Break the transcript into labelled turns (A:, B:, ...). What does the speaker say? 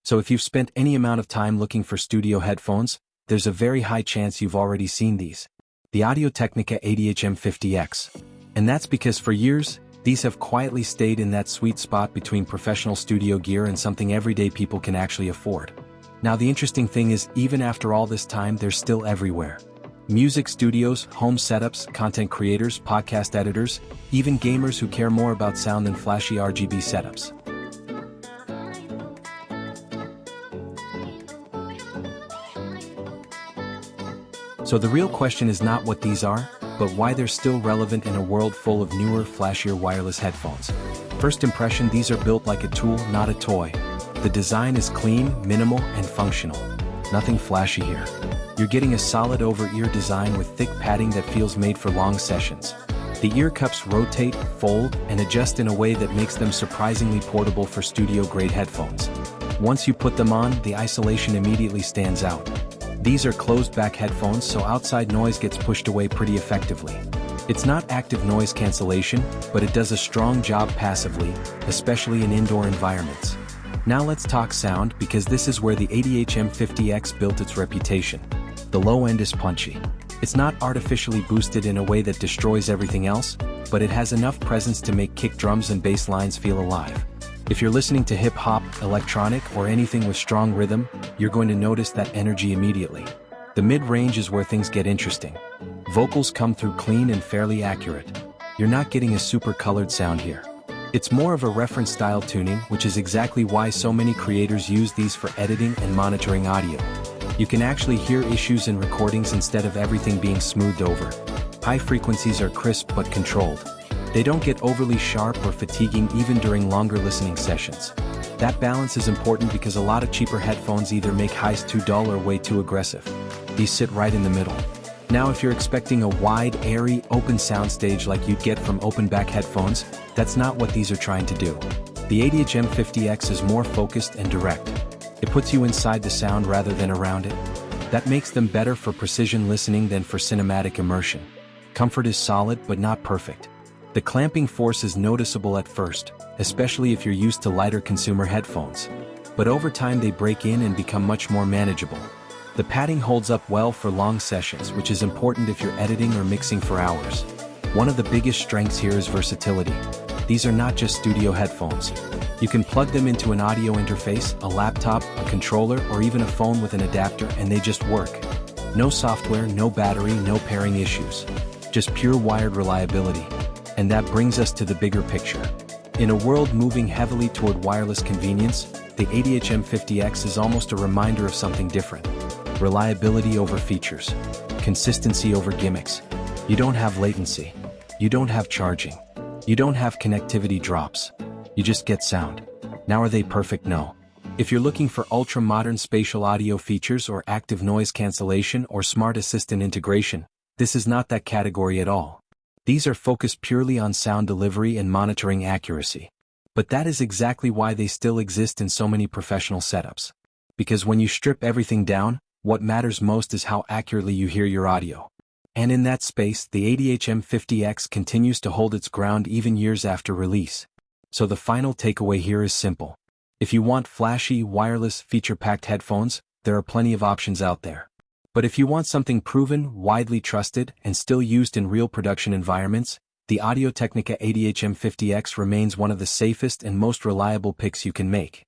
A: So if you've spent any amount of time looking for studio headphones, there's a very high chance you've already seen these. The Audio-Technica ATH-M50X. And that's because for years, these have quietly stayed in that sweet spot between professional studio gear and something everyday people can actually afford. Now the interesting thing is, even after all this time, they're still everywhere. Music studios, home setups, content creators, podcast editors, even gamers who care more about sound than flashy RGB setups. So the real question is not what these are, but why they're still relevant in a world full of newer, flashier wireless headphones. First impression, these are built like a tool, not a toy. The design is clean, minimal, and functional. Nothing flashy here. You're getting a solid over-ear design with thick padding that feels made for long sessions. The ear cups rotate, fold, and adjust in a way that makes them surprisingly portable for studio-grade headphones. Once you put them on, the isolation immediately stands out. These are closed-back headphones, so outside noise gets pushed away pretty effectively. It's not active noise cancellation, but it does a strong job passively, especially in indoor environments. Now let's talk sound, because this is where the ATH-M50X built its reputation. The low end is punchy. It's not artificially boosted in a way that destroys everything else, but it has enough presence to make kick drums and bass lines feel alive. If you're listening to hip-hop, electronic, or anything with strong rhythm, you're going to notice that energy immediately. The mid-range is where things get interesting. Vocals come through clean and fairly accurate. You're not getting a super colored sound here. It's more of a reference style tuning, which is exactly why so many creators use these for editing and monitoring audio. You can actually hear issues in recordings instead of everything being smoothed over. High frequencies are crisp but controlled. They don't get overly sharp or fatiguing even during longer listening sessions. That balance is important because a lot of cheaper headphones either make highs too dull or way too aggressive. These sit right in the middle. Now if you're expecting a wide, airy, open soundstage like you'd get from open-back headphones, that's not what these are trying to do. The ATH-M50X is more focused and direct. It puts you inside the sound rather than around it. That makes them better for precision listening than for cinematic immersion. Comfort is solid but not perfect. The clamping force is noticeable at first, especially if you're used to lighter consumer headphones. But over time they break in and become much more manageable. The padding holds up well for long sessions, which is important if you're editing or mixing for hours. One of the biggest strengths here is versatility. These are not just studio headphones. You can plug them into an audio interface, a laptop, a controller, or even a phone with an adapter, and they just work. No software, no battery, no pairing issues. Just pure wired reliability. And that brings us to the bigger picture. In a world moving heavily toward wireless convenience, the ATH-M50X is almost a reminder of something different. Reliability over features. Consistency over gimmicks. You don't have latency. You don't have charging. You don't have connectivity drops. You just get sound. Now are they perfect? No. If you're looking for ultra-modern spatial audio features or active noise cancellation or smart assistant integration, this is not that category at all. These are focused purely on sound delivery and monitoring accuracy. But that is exactly why they still exist in so many professional setups. Because when you strip everything down, what matters most is how accurately you hear your audio. And in that space, the ATH-M50X continues to hold its ground even years after release. So the final takeaway here is simple. If you want flashy, wireless, feature-packed headphones, there are plenty of options out there. But if you want something proven, widely trusted, and still used in real production environments, the Audio-Technica ATH-M50X remains one of the safest and most reliable picks you can make.